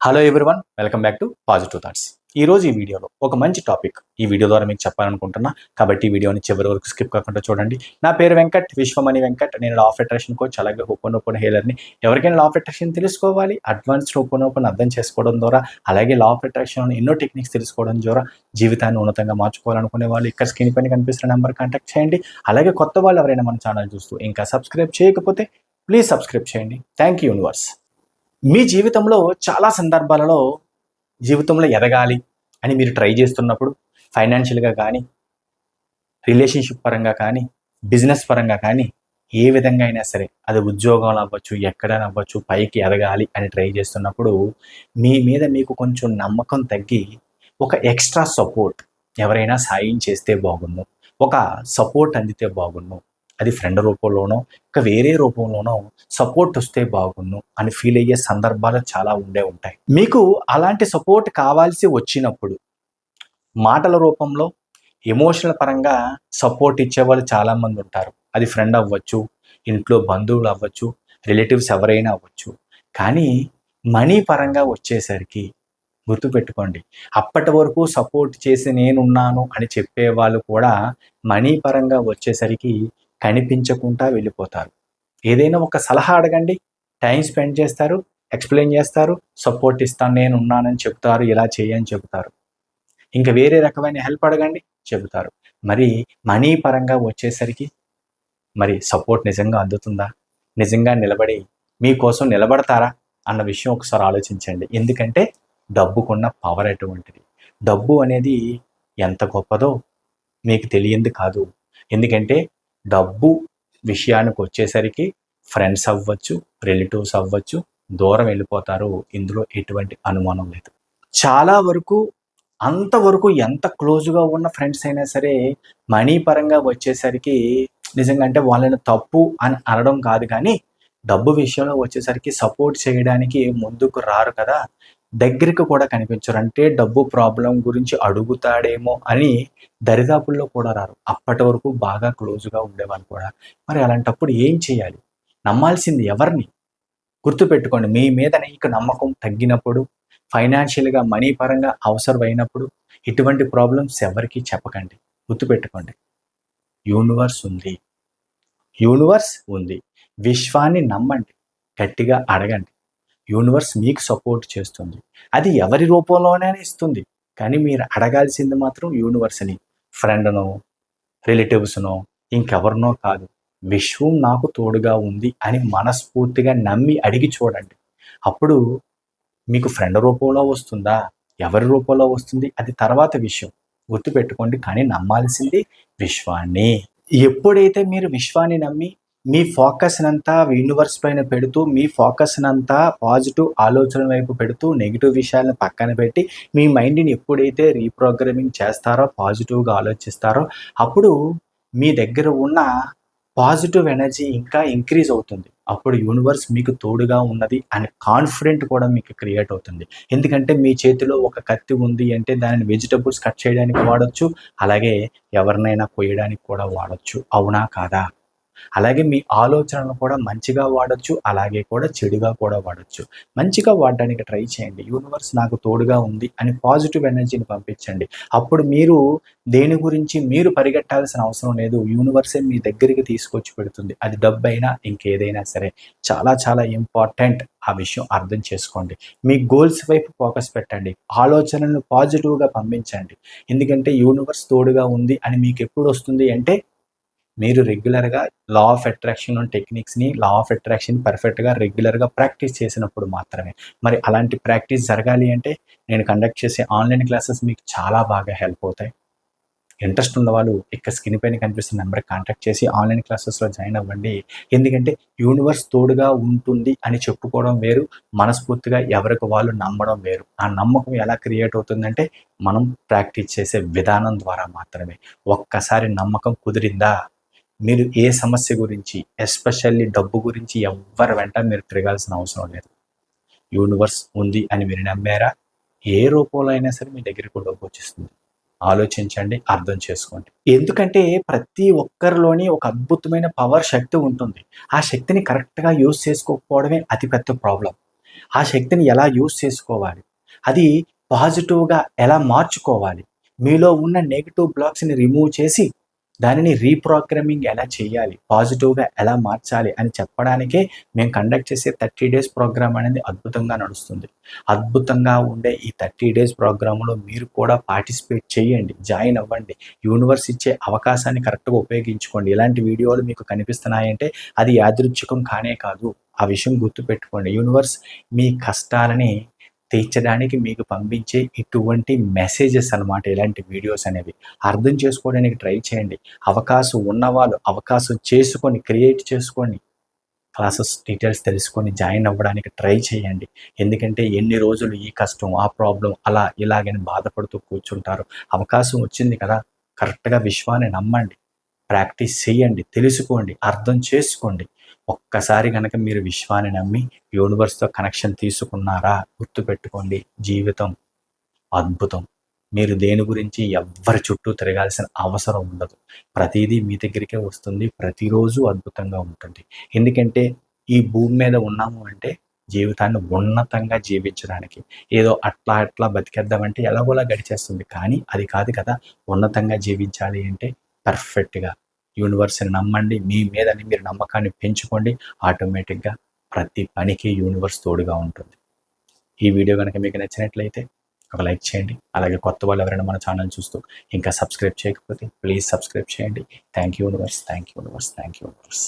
Hello everyone, welcome back to positive thoughts. ఈరోజు ఈ వీడియోలో ఒక మంచి టాపిక్ ఈ వీడియో ద్వారా మీకు చెప్పాలనుకుంటున్నా. కాబట్టి ఈ వీడియోని చివరి వరకు స్కిప్ కాకుండా చూడండి. నా పేరు వెంకట్, విశ్వమణి వెంకట్. నేను లా ఆఫ్ అట్రాక్షన్ కోచ్, అలాగే హోపోనోపోనో హీలర్ని. ఎవరికైనా లా ఆఫ్ అట్రాక్షన్ తెలుసుకోవాలి, అడ్వాన్స్డ్ హోపోనోపోనో అర్థం చేసుకోవడం ద్వారా, అలాగే లా ఆఫ్ అట్రాక్షన్ ఎన్నో టెక్నిక్స్ తెలుసుకోవడం ద్వారా జీవితాన్ని ఉన్నతంగా మార్చుకోవాలనుకునే వాళ్ళు ఇక్కడ స్క్రీన్ పైన కనిపిస్తున్న నెంబర్ కాంటాక్ట్ చేయండి. అలాగే కొత్త వాళ్ళు ఎవరైనా మన ఛానల్ చూస్తూ ఇంకా సబ్స్క్రైబ్ చేయకపోతే ప్లీజ్ సబ్స్క్రైబ్ చేయండి. Thank you universe. మీ జీవితంలో చాలా సందర్భాలలో జీవితంలో ఎదగాలి అని మీరు ట్రై చేస్తున్నప్పుడు, ఫైనాన్షియల్గా కానీ, రిలేషన్షిప్ పరంగా కానీ, బిజినెస్ పరంగా కానీ, ఏ విధంగా అయినా సరే, అది ఉద్యోగంలో అవ్వచ్చు, ఎక్కడైనా అవ్వచ్చు, పైకి ఎదగాలి అని ట్రై చేస్తున్నప్పుడు మీ మీద మీకు కొంచెం నమ్మకం తగ్గి ఒక ఎక్స్ట్రా సపోర్ట్ ఎవరైనా సాయం చేస్తే బాగుండు, ఒక సపోర్ట్ అందితే బాగుండు, అది ఫ్రెండ్ రూపంలోనో ఇంకా వేరే రూపంలోనో సపోర్ట్ వస్తే బాగుండు అని ఫీల్ అయ్యే సందర్భాలు చాలా ఉంటాయి. మీకు అలాంటి సపోర్ట్ కావాల్సి వచ్చినప్పుడు మాటల రూపంలో, ఎమోషనల్ పరంగా సపోర్ట్ ఇచ్చేవాళ్ళు చాలామంది ఉంటారు. అది ఫ్రెండ్ అవ్వచ్చు, ఇంట్లో బంధువులు అవ్వచ్చు, రిలేటివ్స్ ఎవరైనా అవ్వచ్చు. కానీ మనీ పరంగా వచ్చేసరికి గుర్తుపెట్టుకోండి, అప్పటి వరకు సపోర్ట్ చేసి నేనున్నాను అని చెప్పేవాళ్ళు కూడా మనీ పరంగా వచ్చేసరికి కనిపించకుండా వెళ్ళిపోతారు. ఏదైనా ఒక సలహా అడగండి, టైం స్పెండ్ చేస్తారు, ఎక్స్ప్లెయిన్ చేస్తారు, సపోర్ట్ ఇస్తాను, నేను ఉన్నానని చెప్తారు, ఇలా చేయని చెబుతారు. ఇంకా వేరే రకమైన హెల్ప్ అడగండి, చెబుతారు. మరి మనీ పరంగా వచ్చేసరికి మరి సపోర్ట్ నిజంగా అందుతుందా? నిజంగా నిలబడి మీకోసం నిలబడతారా అన్న విషయం ఒకసారి ఆలోచించండి. ఎందుకంటే డబ్బుకున్న పవర్ అటువంటిది. డబ్బు అనేది ఎంత గొప్పదో మీకు తెలియంది కాదు. ఎందుకంటే డబ్బు విషయానికి వచ్చేసరికి ఫ్రెండ్స్ అవ్వచ్చు, రిలేటివ్స్ అవ్వచ్చు, దూరం వెళ్ళిపోతారు. ఇందులో ఎటువంటి అనుమానం లేదు. చాలా వరకు అంతవరకు ఎంత క్లోజ్గా ఉన్న ఫ్రెండ్స్ అయినా సరే మనీ పరంగా వచ్చేసరికి నిజంగా అంటే వాళ్ళని తప్పు అని అనడం కాదు, కానీ డబ్బు విషయంలో వచ్చేసరికి సపోర్ట్ చేయడానికి ముందుకు రారు కదా, దగ్గరికి కూడా కనిపించరు. అంటే డబ్బు ప్రాబ్లం గురించి అడుగుతాడేమో అని దరిదాపుల్లో కూడా రారు. అప్పటి వరకు బాగా క్లోజ్గా ఉండేవాళ్ళు కూడా. మరి అలాంటప్పుడు ఏం చేయాలి? నమ్మాల్సింది ఎవరిని? గుర్తుపెట్టుకోండి, మీ మీద నీకు నమ్మకం తగ్గినప్పుడు, ఫైనాన్షియల్గా మనీ పరంగా అవసరమైనప్పుడు ఇటువంటి ప్రాబ్లమ్స్ ఎవరికి చెప్పకండి. గుర్తుపెట్టుకోండి, యూనివర్స్ ఉంది, యూనివర్స్ ఉంది. విశ్వాన్ని నమ్మండి, గట్టిగా అడగండి. యూనివర్స్ మీకు సపోర్ట్ చేస్తుంది. అది ఎవరి రూపంలోనైనా ఇస్తుంది, కానీ మీరు అడగాల్సింది మాత్రం యూనివర్స్ని. ఫ్రెండ్నో, రిలేటివ్స్నో, ఇంకెవరినో కాదు. విశ్వం నాకు తోడుగా ఉంది అని మనస్ఫూర్తిగా నమ్మి అడిగి చూడండి. అప్పుడు మీకు ఫ్రెండ్ రూపంలో వస్తుందా, ఎవరి రూపంలో వస్తుంది, అది తర్వాత విషయం. గుర్తుపెట్టుకోండి, కానీ నమ్మాల్సింది విశ్వాన్ని. ఎప్పుడైతే మీరు విశ్వాన్ని నమ్మి మీ ఫోకస్నంతా యూనివర్స్ పైన పెడుతూ, మీ ఫోకస్నంతా పాజిటివ్ ఆలోచన వైపు పెడుతూ, నెగిటివ్ విషయాలను పక్కన పెట్టి మీ మైండ్ని ఎప్పుడైతే రీప్రోగ్రామింగ్ చేస్తారో, పాజిటివ్గా ఆలోచిస్తారో, అప్పుడు మీ దగ్గర ఉన్న పాజిటివ్ ఎనర్జీ ఇంకా ఇంక్రీజ్ అవుతుంది. అప్పుడు యూనివర్స్ మీకు తోడుగా ఉన్నది అనే కాన్ఫిడెంట్ కూడా మీకు క్రియేట్ అవుతుంది. ఎందుకంటే మీ చేతిలో ఒక కత్తి ఉంది అంటే దానిని వెజిటబుల్స్ కట్ చేయడానికి వాడచ్చు, అలాగే ఎవరినైనా కొయ్యడానికి కూడా వాడచ్చు. అవునా కాదా? అలాగే మీ ఆలోచనలను కూడా మంచిగా వాడచ్చు, అలాగే కూడా చెడుగా కూడా వాడచ్చు. మంచిగా వాడడానికి ట్రై చేయండి. యూనివర్స్ నాకు తోడుగా ఉంది అని పాజిటివ్ ఎనర్జీని పంపించండి. అప్పుడు మీరు దేని గురించి మీరు పరిగెట్టాల్సిన అవసరం లేదు. యూనివర్సే మీ దగ్గరికి తీసుకొచ్చి పెడుతుంది. అది డబ్బైనా ఇంకేదైనా సరే. చాలా చాలా ఇంపార్టెంట్ ఆ విషయం అర్థం చేసుకోండి. మీ గోల్స్ వైపు ఫోకస్ పెట్టండి. ఆలోచనలను పాజిటివ్గా పంపించండి. ఎందుకంటే యూనివర్స్ తోడుగా ఉంది అని మీకు ఎప్పుడు వస్తుంది అంటే మీరు రెగ్యులర్గా లా ఆఫ్ అట్రాక్షన్ టెక్నిక్స్ని, లా ఆఫ్ అట్రాక్షన్ పర్ఫెక్ట్గా రెగ్యులర్గా ప్రాక్టీస్ చేసినప్పుడు మాత్రమే. మరి అలాంటి ప్రాక్టీస్ జరగాలి అంటే నేను కండక్ట్ చేసే ఆన్లైన్ క్లాసెస్ మీకు చాలా బాగా హెల్ప్ అవుతాయి. ఇంట్రెస్ట్ ఉన్నవాళ్ళు ఇక్కడ స్క్రీన్ పైన కనిపిస్తున్న నెంబర్కి కాంటాక్ట్ చేసి ఆన్లైన్ క్లాసెస్లో జాయిన్ అవ్వండి. ఎందుకంటే యూనివర్స్ తోడుగా ఉంటుంది అని చెప్పుకోవడం వేరు, మనస్ఫూర్తిగా ఎవరికి వాళ్ళు నమ్మడం వేరు. ఆ నమ్మకం ఎలా క్రియేట్ అవుతుందంటే మనం ప్రాక్టీస్ చేసే విధానం ద్వారా మాత్రమే. ఒక్కసారి నమ్మకం కుదిరిందా, మీరు ఏ సమస్య గురించి, ఎస్పెషల్లీ డబ్బు గురించి ఎవ్వరి వెంట మీరు తిరగాల్సిన అవసరం లేదు. యూనివర్స్ ఉంది అని మీరు నమ్మారా, ఏ రూపంలో అయినా సరే మీ దగ్గరికి డబ్బు వచ్చేస్తుంది. ఆలోచించండి, అర్థం చేసుకోండి. ఎందుకంటే ప్రతి ఒక్కరిలోని ఒక అద్భుతమైన పవర్, శక్తి ఉంటుంది. ఆ శక్తిని కరెక్ట్గా యూజ్ చేసుకోకపోవడమే అతిపెద్ద ప్రాబ్లం. ఆ శక్తిని ఎలా యూజ్ చేసుకోవాలి, అది పాజిటివ్గా ఎలా మార్చుకోవాలి, మీలో ఉన్న నెగిటివ్ బ్లాక్స్ని రిమూవ్ చేసి దానిని రీప్రోగ్రామింగ్ ఎలా చేయాలి, పాజిటివ్గా ఎలా మార్చాలి అని చెప్పడానికే మేము కండక్ట్ చేసే 30 డేస్ ప్రోగ్రామ్ అనేది అద్భుతంగా నడుస్తుంది. అద్భుతంగా ఉండే ఈ 30 డేస్ ప్రోగ్రాంలో మీరు కూడా పార్టిసిపేట్ చేయండి, జాయిన్ అవ్వండి. యూనివర్స్ ఇచ్చే అవకాశాన్ని కరెక్ట్గా ఉపయోగించుకోండి. ఇలాంటి వీడియోలు మీకు కనిపిస్తున్నాయంటే అది యాదృచ్ఛికం కానే కాదు. ఆ విషయం గుర్తుపెట్టుకోండి. యూనివర్స్ మీ కష్టాలని తీర్చడానికి మీకు పంపించే ఇటువంటి మెసేజెస్ అన్నమాట ఇలాంటి వీడియోస్ అనేవి. అర్థం చేసుకోవడానికి ట్రై చేయండి. అవకాశం ఉన్నవాళ్ళు అవకాశం చేసుకొని క్రియేట్ చేసుకోండి. క్లాసెస్ డీటెయిల్స్ తెలుసుకొని జాయిన్ అవ్వడానికి ట్రై చేయండి. ఎందుకంటే ఎన్ని రోజులు ఈ కష్టం, ఆ ప్రాబ్లం, అలా ఇలాగని బాధపడుతూ కూర్చుంటారు. అవకాశం వచ్చింది కదా, కరెక్ట్గా విశ్వాన్ని నమ్మండి, ప్రాక్టీస్ చేయండి, తెలుసుకోండి, అర్థం చేసుకోండి. ఒక్కసారి కనుక మీరు విశ్వాన్ని నమ్మి యూనివర్స్తో కనెక్షన్ తీసుకున్నారా, గుర్తుపెట్టుకోండి, జీవితం అద్భుతం. మీరు దేని గురించి ఎవ్వరి చుట్టూ తిరగాల్సిన అవసరం ఉండదు. ప్రతిదీ మీ దగ్గరికే వస్తుంది. ప్రతిరోజు అద్భుతంగా ఉంటుంది. ఎందుకంటే ఈ భూమి మీద ఉన్నాము అంటే జీవితాన్ని ఉన్నతంగా జీవించడానికి. ఏదో అట్లా అట్లా బతికేద్దామంటే ఎలాగోలా గడిచేస్తుంది. కానీ అది కాదు కదా. ఉన్నతంగా జీవించాలి అంటే పర్ఫెక్ట్గా యూనివర్స్ని నమ్మండి. మీ మీద మీరు నమ్మకాన్ని పెంచుకోండి. ఆటోమేటిక్గా ప్రతి పనికి యూనివర్స్ తోడుగా ఉంటుంది. ఈ వీడియో కనుక మీకు నచ్చినట్లయితే ఒక లైక్ చేయండి. అలాగే కొత్త వాళ్ళు ఎవరైనా మన ఛానల్ చూస్తూ ఇంకా సబ్స్క్రైబ్ చేయకపోతే ప్లీజ్ సబ్స్క్రైబ్ చేయండి. Thank you universe, thank you universe, thank you universe.